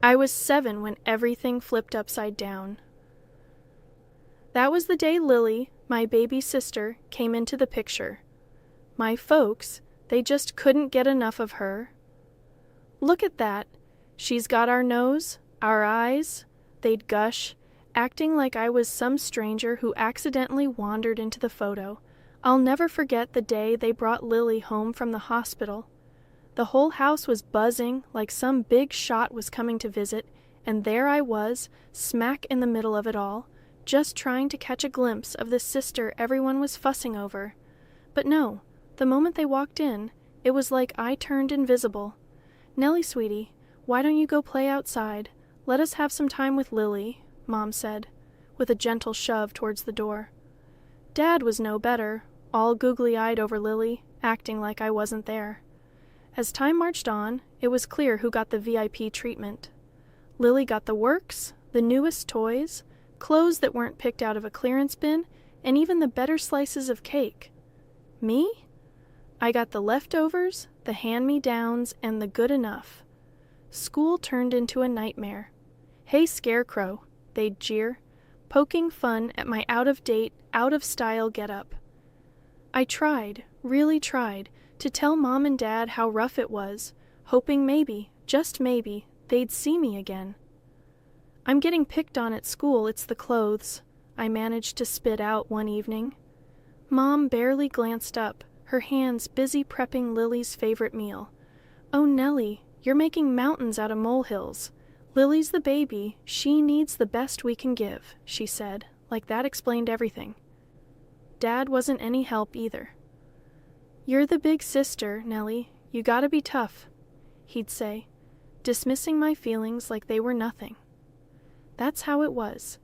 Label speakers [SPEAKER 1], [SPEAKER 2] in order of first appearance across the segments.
[SPEAKER 1] I was 7 when everything flipped upside down. That was the day Lily, my baby sister, came into the picture. My folks, they just couldn't get enough of her. Look at that. She's got our nose, our eyes, they'd gush, acting like I was some stranger who accidentally wandered into the photo. I'll never forget the day they brought Lily home from the hospital. The whole house was buzzing like some big shot was coming to visit, and there I was, smack in the middle of it all, just trying to catch a glimpse of the sister everyone was fussing over. But no, the moment they walked in, it was like I turned invisible. "Nellie, sweetie, why don't you go play outside? Let us have some time with Lily," Mom said, with a gentle shove towards the door. Dad was no better, all googly-eyed over Lily, acting like I wasn't there. As time marched on, it was clear who got the VIP treatment. Lily got the works, the newest toys, clothes that weren't picked out of a clearance bin, and even the better slices of cake. Me? I got the leftovers, the hand-me-downs, and the good enough. School turned into a nightmare. "Hey, Scarecrow," they'd jeer, poking fun at my out-of-date, out-of-style getup. I tried, really tried, to tell Mom and Dad how rough it was, hoping maybe, just maybe, they'd see me again. "I'm getting picked on at school, it's the clothes," I managed to spit out one evening. Mom barely glanced up, her hands busy prepping Lily's favorite meal. "Oh, Nellie, you're making mountains out of molehills. Lily's the baby, she needs the best we can give," she said, like that explained everything. Dad wasn't any help either. "You're the big sister, Nellie, you gotta be tough," he'd say, dismissing my feelings like they were nothing. That's how it was,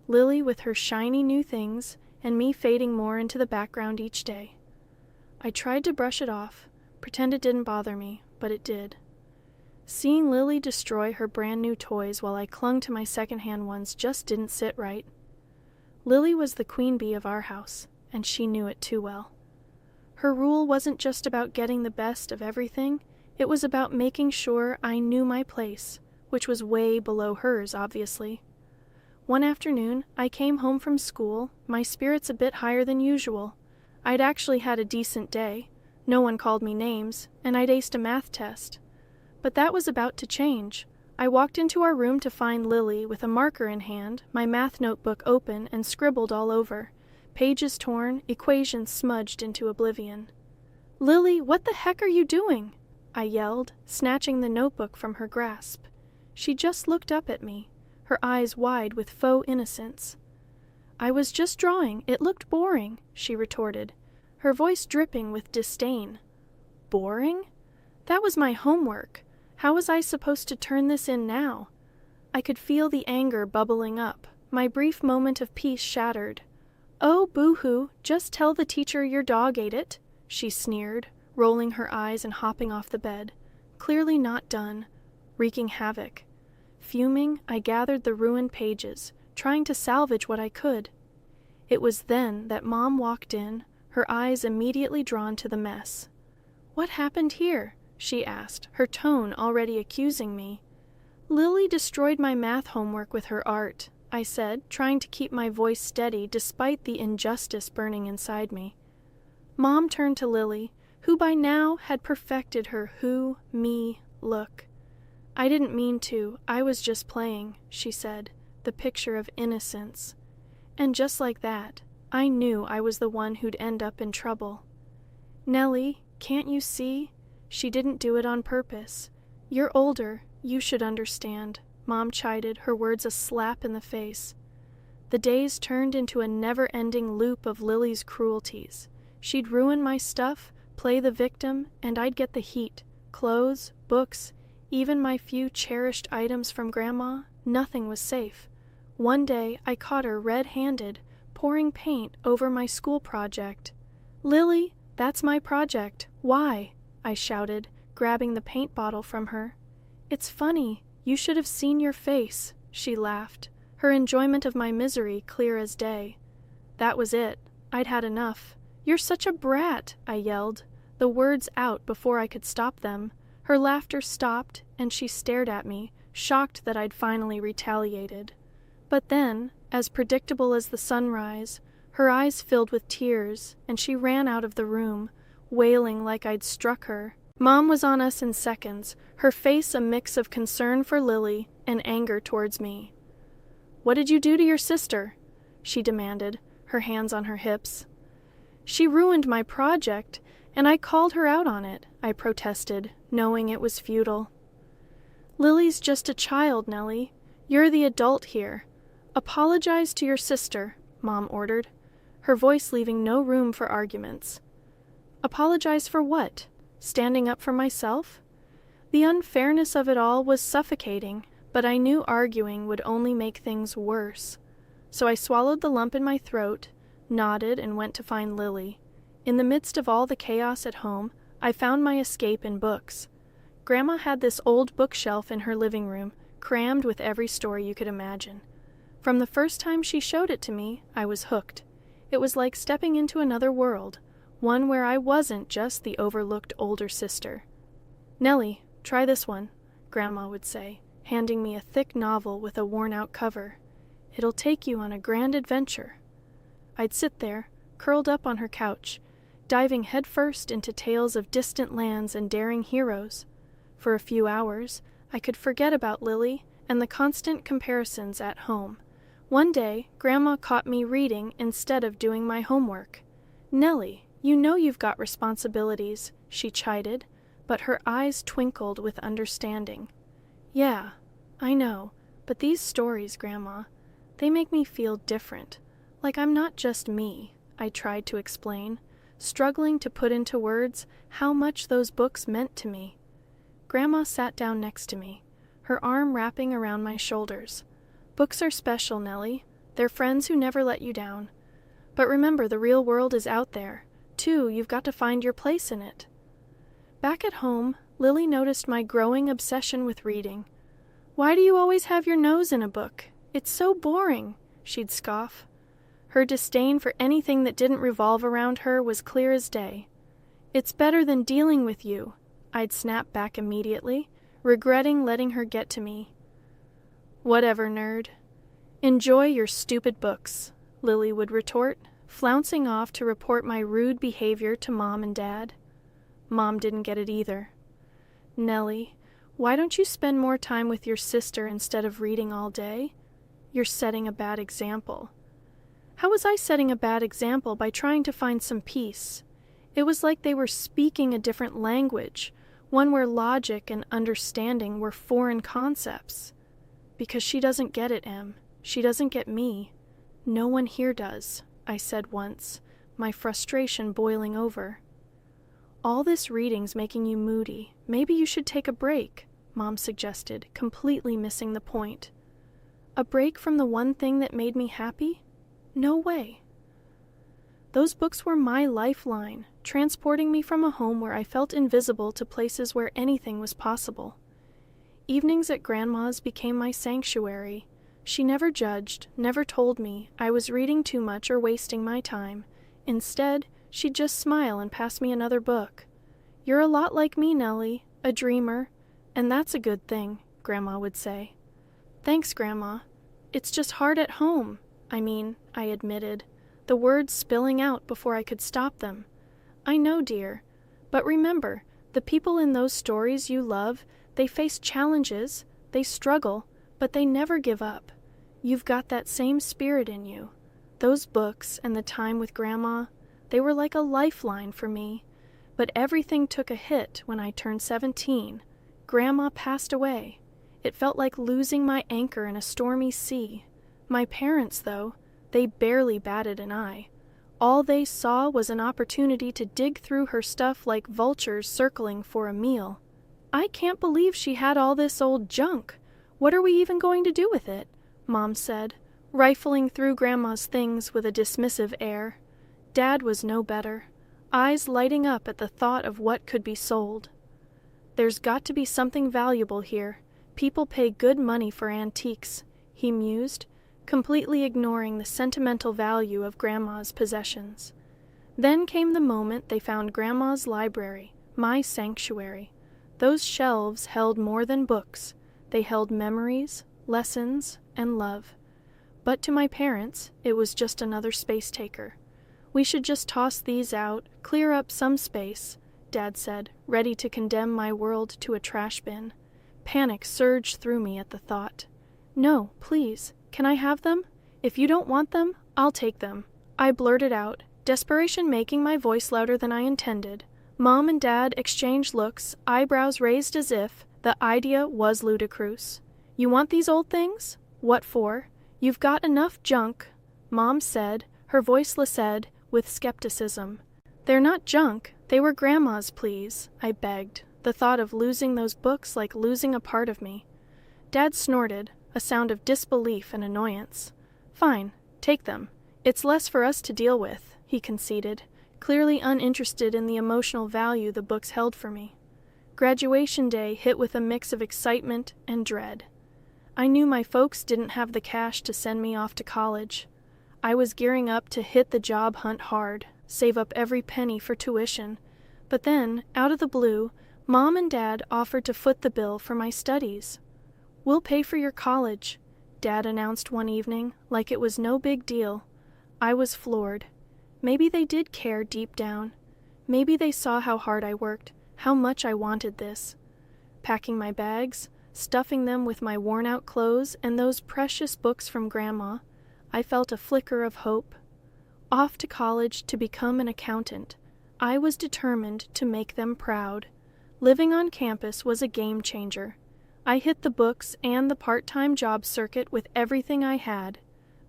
[SPEAKER 1] Lily with her shiny new things, and me fading more into the background each day. I tried to brush it off, pretend it didn't bother me, but it did. Seeing Lily destroy her brand new toys while I clung to my secondhand ones just didn't sit right. Lily was the queen bee of our house, and she knew it too well. Her rule wasn't just about getting the best of everything, it was about making sure I knew my place, which was way below hers, obviously. One afternoon, I came home from school, my spirits a bit higher than usual. I'd actually had a decent day, no one called me names, and I'd aced a math test. But that was about to change. I walked into our room to find Lily with a marker in hand, my math notebook open and scribbled all over, pages torn, equations smudged into oblivion. "Lily, what the heck are you doing?" I yelled, snatching the notebook from her grasp. She just looked up at me, her eyes wide with faux innocence. "I was just drawing, it looked boring," she retorted, her voice dripping with disdain. Boring? That was my homework. How was I supposed to turn this in now? I could feel the anger bubbling up, my brief moment of peace shattered. "Oh, boo-hoo, just tell the teacher your dog ate it," she sneered, rolling her eyes and hopping off the bed, clearly not done, wreaking havoc. Fuming, I gathered the ruined pages, trying to salvage what I could. It was then that Mom walked in, her eyes immediately drawn to the mess. "What happened here?" she asked, her tone already accusing me. "Lily destroyed my math homework with her art," I said, trying to keep my voice steady despite the injustice burning inside me. Mom turned to Lily, who by now had perfected her me look. "I didn't mean to, I was just playing," she said, the picture of innocence. And just like that, I knew I was the one who'd end up in trouble. "Nellie, can't you see? She didn't do it on purpose. You're older, you should understand," Mom chided, her words a slap in the face. The days turned into a never-ending loop of Lily's cruelties. She'd ruin my stuff, play the victim, and I'd get the heat. Clothes, books, even my few cherished items from Grandma, nothing was safe. One day, I caught her red-handed, pouring paint over my school project. "Lily, that's my project. Why?" I shouted, grabbing the paint bottle from her. "It's funny. You should have seen your face," she laughed, her enjoyment of my misery clear as day. That was it. I'd had enough. "You're such a brat," I yelled, the words out before I could stop them. Her laughter stopped, and she stared at me, shocked that I'd finally retaliated. But then, as predictable as the sunrise, her eyes filled with tears, and she ran out of the room, wailing like I'd struck her. Mom was on us in seconds, her face a mix of concern for Lily and anger towards me. "What did you do to your sister?" she demanded, her hands on her hips. "She ruined my project, and I called her out on it," I protested, knowing it was futile. "Lily's just a child, Nellie. You're the adult here. Apologize to your sister," Mom ordered, her voice leaving no room for arguments. Apologize for what? Standing up for myself? The unfairness of it all was suffocating, but I knew arguing would only make things worse. So I swallowed the lump in my throat, nodded, and went to find Lily. In the midst of all the chaos at home, I found my escape in books. Grandma had this old bookshelf in her living room, crammed with every story you could imagine. From the first time she showed it to me, I was hooked. It was like stepping into another world, one where I wasn't just the overlooked older sister. "Nellie, try this one," Grandma would say, handing me a thick novel with a worn-out cover. "It'll take you on a grand adventure." I'd sit there, curled up on her couch, diving headfirst into tales of distant lands and daring heroes. For a few hours, I could forget about Lily and the constant comparisons at home. One day, Grandma caught me reading instead of doing my homework. "Nellie, you know you've got responsibilities," she chided, but her eyes twinkled with understanding. "Yeah, I know, but these stories, Grandma, they make me feel different, like I'm not just me," I tried to explain, struggling to put into words how much those books meant to me. Grandma sat down next to me, her arm wrapping around my shoulders. "Books are special, Nellie. They're friends who never let you down. But remember, the real world is out there. Too, you've got to find your place in it." Back at home, Lily noticed my growing obsession with reading. "Why do you always have your nose in a book? It's so boring," she'd scoff. Her disdain for anything that didn't revolve around her was clear as day. "It's better than dealing with you," I'd snap back immediately, regretting letting her get to me. "Whatever, nerd. Enjoy your stupid books," Lily would retort, flouncing off to report my rude behavior to Mom and Dad. Mom didn't get it either. "Nellie, why don't you spend more time with your sister instead of reading all day? You're setting a bad example." How was I setting a bad example by trying to find some peace? It was like they were speaking a different language, one where logic and understanding were foreign concepts. "Because she doesn't get it, Em. She doesn't get me. No one here does," I said once, my frustration boiling over. "All this reading's making you moody. Maybe you should take a break," Mom suggested, completely missing the point. A break from the one thing that made me happy? No way. Those books were my lifeline, transporting me from a home where I felt invisible to places where anything was possible. Evenings at Grandma's became my sanctuary. She never judged, never told me I was reading too much or wasting my time. Instead, she'd just smile and pass me another book. "You're a lot like me, Nellie, a dreamer, and that's a good thing," Grandma would say. "Thanks, Grandma. It's just hard at home. I admitted, the words spilling out before I could stop them. "I know, dear. But remember, the people in those stories you love, they face challenges, they struggle, but they never give up. You've got that same spirit in you. Those books and the time with Grandma, they were like a lifeline for me. But everything took a hit when I turned 17. Grandma passed away. It felt like losing my anchor in a stormy sea. My parents, though, they barely batted an eye. All they saw was an opportunity to dig through her stuff like vultures circling for a meal. I can't believe she had all this old junk. What are we even going to do with it?" Mom said, rifling through Grandma's things with a dismissive air. Dad was no better, eyes lighting up at the thought of what could be sold. "There's got to be something valuable here. People pay good money for antiques," he mused, completely ignoring the sentimental value of Grandma's possessions. Then came the moment they found Grandma's library, my sanctuary. Those shelves held more than books. They held memories, lessons, and love. But to my parents, it was just another space taker. We should just toss these out, clear up some space, Dad said, ready to condemn my world to a trash bin. Panic surged through me at the thought. No, please, can I have them? If you don't want them, I'll take them. I blurted out, desperation making my voice louder than I intended. Mom and Dad exchanged looks, eyebrows raised as if the idea was ludicrous. You want these old things? What for? You've got enough junk, Mom said, her voice listed with skepticism. They're not junk, they were Grandma's, please, I begged, the thought of losing those books like losing a part of me. Dad snorted, a sound of disbelief and annoyance. Fine, take them. It's less for us to deal with, he conceded, clearly uninterested in the emotional value the books held for me. Graduation day hit with a mix of excitement and dread. I knew my folks didn't have the cash to send me off to college. I was gearing up to hit the job hunt hard, save up every penny for tuition. But then, out of the blue, Mom and Dad offered to foot the bill for my studies. We'll pay for your college, Dad announced one evening, like it was no big deal. I was floored. Maybe they did care deep down. Maybe they saw how hard I worked, how much I wanted this. Packing my bags, stuffing them with my worn-out clothes and those precious books from Grandma, I felt a flicker of hope. Off to college to become an accountant, I was determined to make them proud. Living on campus was a game changer. I hit the books and the part-time job circuit with everything I had.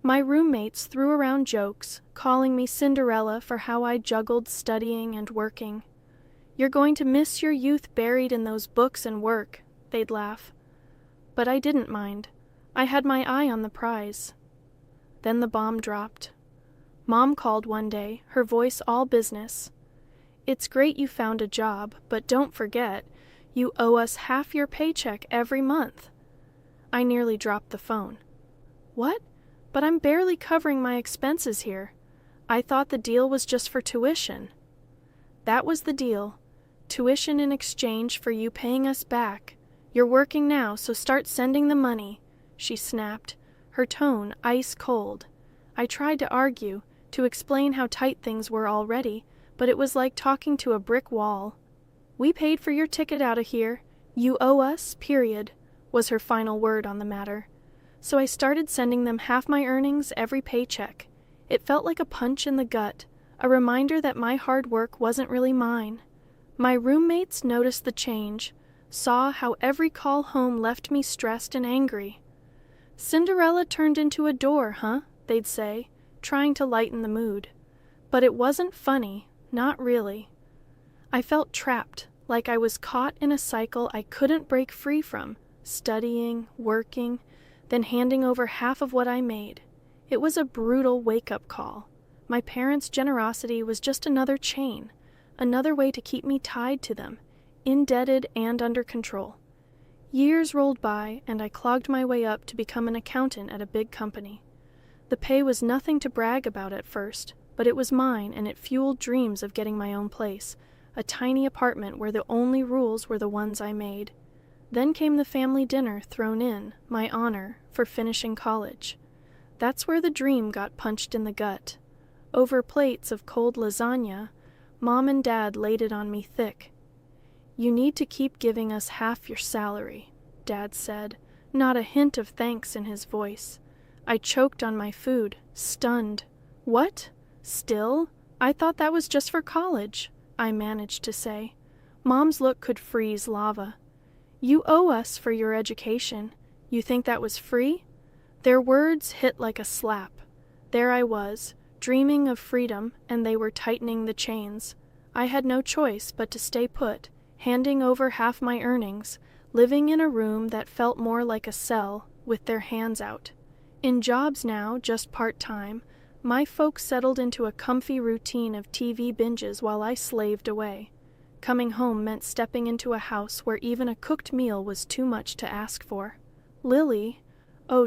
[SPEAKER 1] My roommates threw around jokes, calling me Cinderella for how I juggled studying and working. You're going to miss your youth buried in those books and work, they'd laugh. But I didn't mind. I had my eye on the prize. Then the bomb dropped. Mom called one day, her voice all business. It's great you found a job, but don't forget, you owe us half your paycheck every month. I nearly dropped the phone. What? But I'm barely covering my expenses here. I thought the deal was just for tuition. That was the deal. Tuition in exchange for you paying us back. You're working now, so start sending the money, she snapped, her tone ice cold. I tried to argue, to explain how tight things were already, but it was like talking to a brick wall. We paid for your ticket out of here. You owe us, period, was her final word on the matter. So I started sending them half my earnings every paycheck. It felt like a punch in the gut, a reminder that my hard work wasn't really mine. My roommates noticed the change, saw how every call home left me stressed and angry. Cinderella turned into a door, huh? They'd say, trying to lighten the mood. But it wasn't funny, not really. I felt trapped, like I was caught in a cycle I couldn't break free from, studying, working, then handing over half of what I made. It was a brutal wake-up call. My parents' generosity was just another chain, another way to keep me tied to them, indebted and under control. Years rolled by, and I clogged my way up to become an accountant at a big company. The pay was nothing to brag about at first, but it was mine, and it fueled dreams of getting my own place, a tiny apartment where the only rules were the ones I made. Then came the family dinner thrown in, my honor, for finishing college. That's where the dream got punched in the gut. Over plates of cold lasagna, Mom and Dad laid it on me thick. You need to keep giving us half your salary, Dad said, not a hint of thanks in his voice. I choked on my food, stunned. What? Still? I thought that was just for college, I managed to say. Mom's look could freeze lava. You owe us for your education. You think that was free? Their words hit like a slap. There I was, dreaming of freedom, and they were tightening the chains. I had no choice but to stay put, handing over half my earnings, living in a room that felt more like a cell, with their hands out. In jobs now, just part-time, my folks settled into a comfy routine of TV binges while I slaved away. Coming home meant stepping into a house where even a cooked meal was too much to ask for. Lily,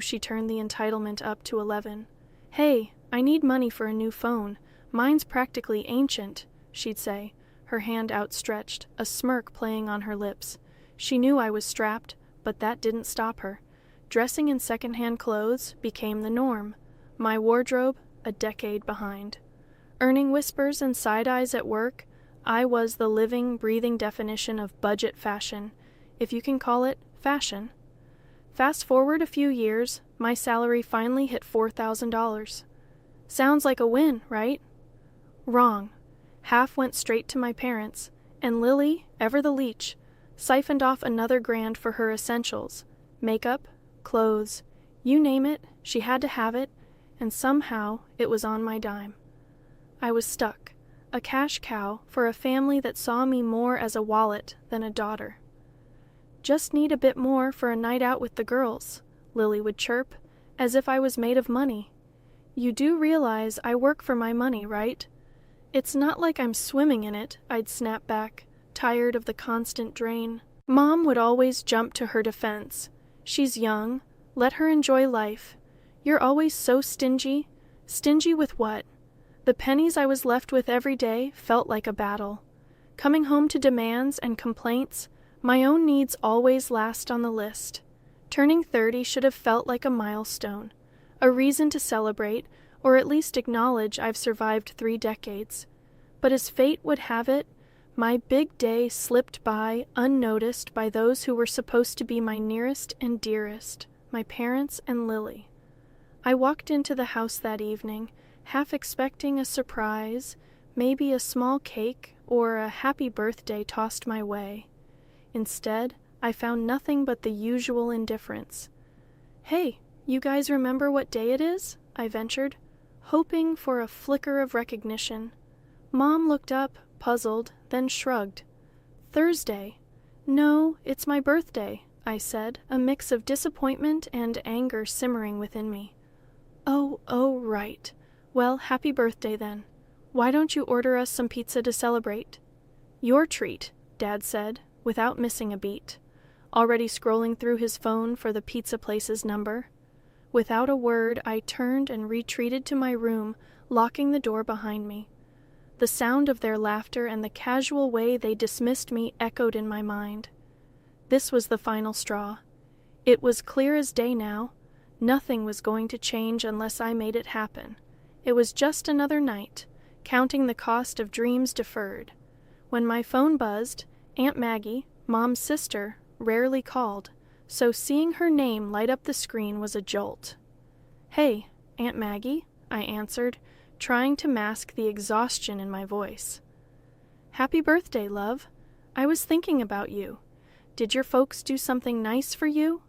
[SPEAKER 1] she turned the entitlement up to 11. Hey, I need money for a new phone. Mine's practically ancient, she'd say, her hand outstretched, a smirk playing on her lips. She knew I was strapped, but that didn't stop her. Dressing in secondhand clothes became the norm. My wardrobe, a decade behind. Earning whispers and side-eyes at work, I was the living, breathing definition of budget fashion, if you can call it fashion. Fast forward a few years, my salary finally hit $4,000. Sounds like a win, right? Wrong. Half went straight to my parents, and Lily, ever the leech, siphoned off another $1,000 for her essentials. Makeup, clothes, you name it, she had to have it, and somehow it was on my dime. I was stuck, a cash cow for a family that saw me more as a wallet than a daughter. Just need a bit more for a night out with the girls, Lily would chirp, as if I was made of money. You do realize I work for my money, right? It's not like I'm swimming in it, I'd snap back, tired of the constant drain. Mom would always jump to her defense. She's young. Let her enjoy life. You're always so stingy. Stingy with what? The pennies I was left with every day felt like a battle. Coming home to demands and complaints, my own needs always last on the list. Turning 30 should have felt like a milestone, a reason to celebrate, or at least acknowledge I've survived 3 decades. But as fate would have it, my big day slipped by unnoticed by those who were supposed to be my nearest and dearest, my parents and Lily. I walked into the house that evening, half expecting a surprise, maybe a small cake or a happy birthday tossed my way. Instead, I found nothing but the usual indifference. "Hey, you guys remember what day it is?" I ventured, hoping for a flicker of recognition. Mom looked up, puzzled, then shrugged. "Thursday." "No, it's my birthday," I said, a mix of disappointment and anger simmering within me. Oh, right. Well, happy birthday then. Why don't you order us some pizza to celebrate?" "Your treat," Dad said, without missing a beat, already scrolling through his phone for the pizza place's number. Without a word, I turned and retreated to my room, locking the door behind me. The sound of their laughter and the casual way they dismissed me echoed in my mind. This was the final straw. It was clear as day now. Nothing was going to change unless I made it happen. It was just another night, counting the cost of dreams deferred. When my phone buzzed, Aunt Maggie, Mom's sister, rarely called, so seeing her name light up the screen was a jolt. "Hey, Aunt Maggie," I answered, trying to mask the exhaustion in my voice. "Happy birthday, love. I was thinking about you. Did your folks do something nice for you?"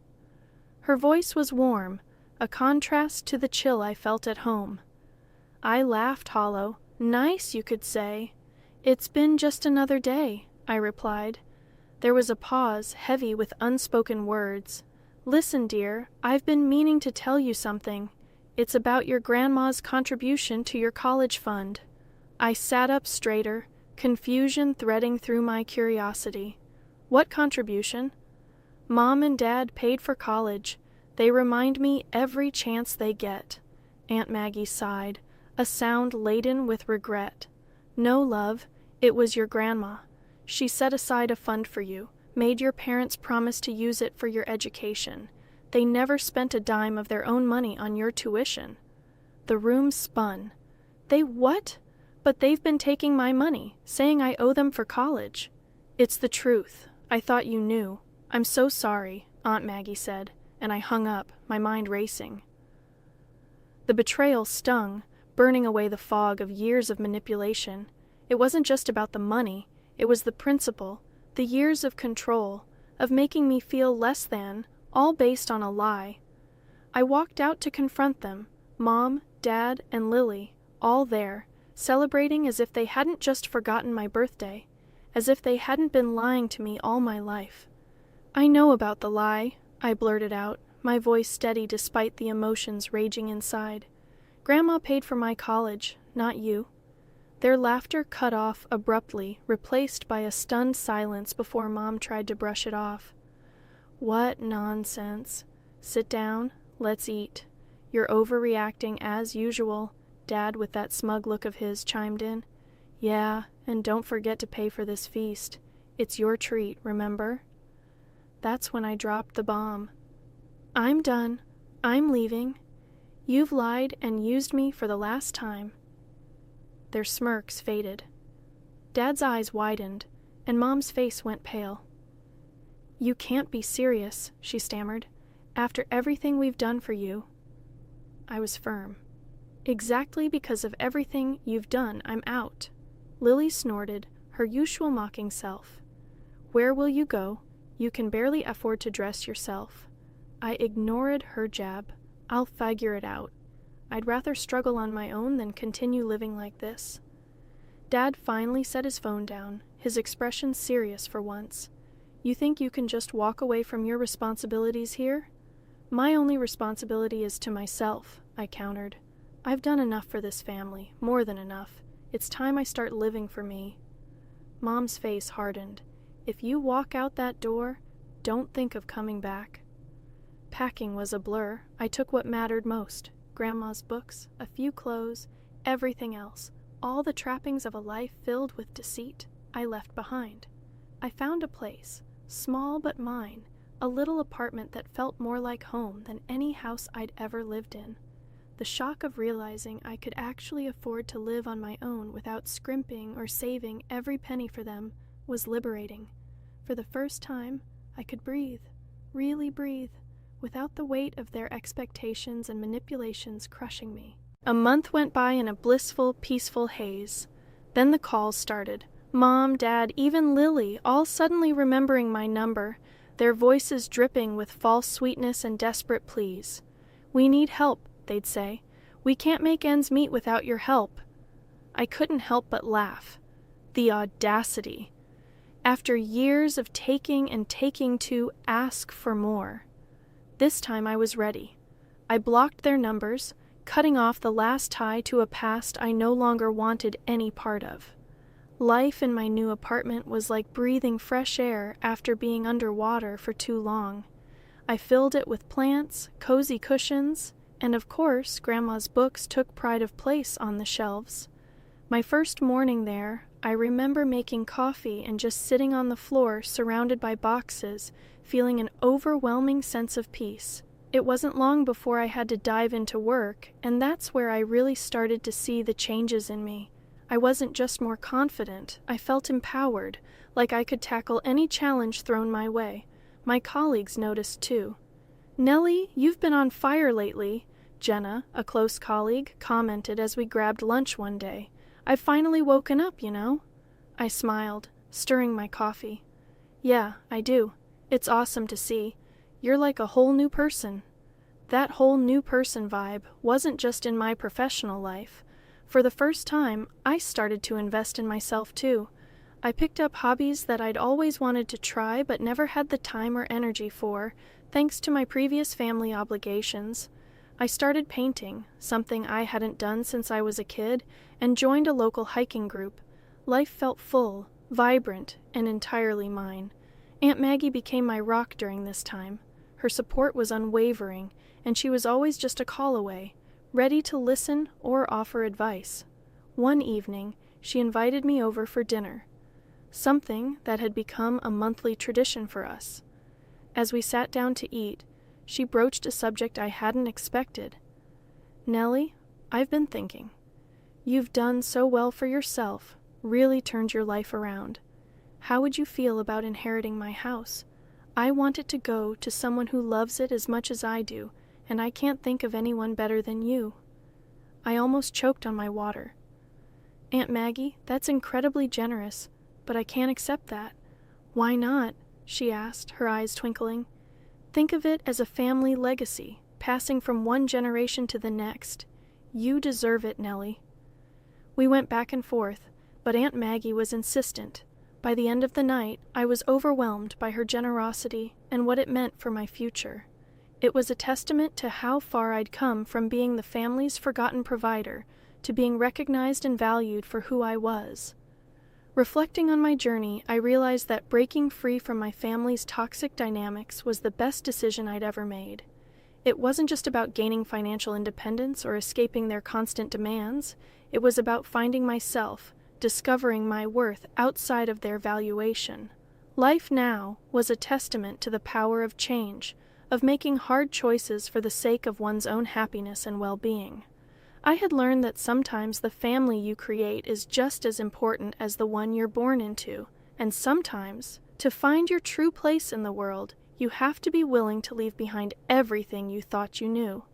[SPEAKER 1] Her voice was warm, a contrast to the chill I felt at home. I laughed hollow. "Nice, you could say." "It's been just another day," I replied. There was a pause, heavy with unspoken words. "Listen, dear, I've been meaning to tell you something. It's about your grandma's contribution to your college fund." I sat up straighter, confusion threading through my curiosity. "What contribution?" "Mom and Dad paid for college. They remind me every chance they get." Aunt Maggie sighed, a sound laden with regret. "No, love, it was your grandma. She set aside a fund for you, made your parents promise to use it for your education. They never spent a dime of their own money on your tuition." The room spun. "They what? But they've been taking my money, saying I owe them for college." "It's the truth. I thought you knew. I'm so sorry," Aunt Maggie said, and I hung up, my mind racing. The betrayal stung, burning away the fog of years of manipulation. It wasn't just about the money, it was the principle, the years of control, of making me feel less than, all based on a lie. I walked out to confront them, Mom, Dad, and Lily, all there, celebrating as if they hadn't just forgotten my birthday, as if they hadn't been lying to me all my life. "I know about the lie," I blurted out, my voice steady despite the emotions raging inside. "Grandma paid for my college, not you." Their laughter cut off abruptly, replaced by a stunned silence before Mom tried to brush it off. "What nonsense. Sit down, let's eat. You're overreacting as usual," Dad, with that smug look of his, chimed in. "Yeah, and don't forget to pay for this feast. It's your treat, remember?" that's when I dropped the bomb. I'm done. I'm leaving. You've lied and used me for the last time. Their smirks faded. Dad's eyes widened, and Mom's face went pale. You can't be serious, she stammered. After everything we've done for you. I was firm. Exactly because of everything you've done, I'm out. Lily snorted, her usual mocking self. Where will you go? You can barely afford to dress yourself. I ignored her jab. I'll figure it out. I'd rather struggle on my own than continue living like this. Dad finally set his phone down, his expression serious for once. You think you can just walk away from your responsibilities here? My only responsibility is to myself, I countered. I've done enough for this family, more than enough. It's time I start living for me. Mom's face hardened. If you walk out that door, don't think of coming back. Packing was a blur. I took what mattered most. Grandma's books, a few clothes, everything else. All the trappings of a life filled with deceit, I left behind. I found a place, small but mine, a little apartment that felt more like home than any house I'd ever lived in. The shock of realizing I could actually afford to live on my own without scrimping or saving every penny for them was liberating. For the first time, I could breathe, really breathe, without the weight of their expectations and manipulations crushing me. A month went by in a blissful, peaceful haze. Then the calls started. Mom, Dad, even Lily, all suddenly remembering my number, their voices dripping with false sweetness and desperate pleas. We need help, they'd say. We can't make ends meet without your help. I couldn't help but laugh. The audacity. After years of taking and taking to ask for more. This time I was ready. I blocked their numbers, cutting off the last tie to a past I no longer wanted any part of. Life in my new apartment was like breathing fresh air after being underwater for too long. I filled it with plants, cozy cushions, and of course, Grandma's books took pride of place on the shelves. My first morning there, I remember making coffee and just sitting on the floor surrounded by boxes, feeling an overwhelming sense of peace. It wasn't long before I had to dive into work, and that's where I really started to see the changes in me. I wasn't just more confident, I felt empowered, like I could tackle any challenge thrown my way. My colleagues noticed too. "Nellie, you've been on fire lately," Jenna, a close colleague, commented as we grabbed lunch one day. "I've finally woken up, you know." I smiled, stirring my coffee. "Yeah, I do. It's awesome to see. You're like a whole new person." That whole new person vibe wasn't just in my professional life. For the first time, I started to invest in myself too. I picked up hobbies that I'd always wanted to try but never had the time or energy for, thanks to my previous family obligations. I started painting, something I hadn't done since I was a kid, and joined a local hiking group. Life felt full, vibrant, and entirely mine. Aunt Maggie became my rock during this time. Her support was unwavering, and she was always just a call away, ready to listen or offer advice. One evening, she invited me over for dinner, something that had become a monthly tradition for us. As we sat down to eat, she broached a subject I hadn't expected. "Nellie, I've been thinking. You've done so well for yourself, really turned your life around. How would you feel about inheriting my house? I want it to go to someone who loves it as much as I do, and I can't think of anyone better than you." I almost choked on my water. "Aunt Maggie, that's incredibly generous, but I can't accept that." "Why not?" she asked, her eyes twinkling. "Think of it as a family legacy, passing from one generation to the next. You deserve it, Nellie." We went back and forth, but Aunt Maggie was insistent. By the end of the night, I was overwhelmed by her generosity and what it meant for my future. It was a testament to how far I'd come from being the family's forgotten provider to being recognized and valued for who I was. Reflecting on my journey, I realized that breaking free from my family's toxic dynamics was the best decision I'd ever made. It wasn't just about gaining financial independence or escaping their constant demands. It was about finding myself, discovering my worth outside of their valuation. Life now was a testament to the power of change, of making hard choices for the sake of one's own happiness and well-being. I had learned that sometimes the family you create is just as important as the one you're born into, and sometimes, to find your true place in the world, you have to be willing to leave behind everything you thought you knew.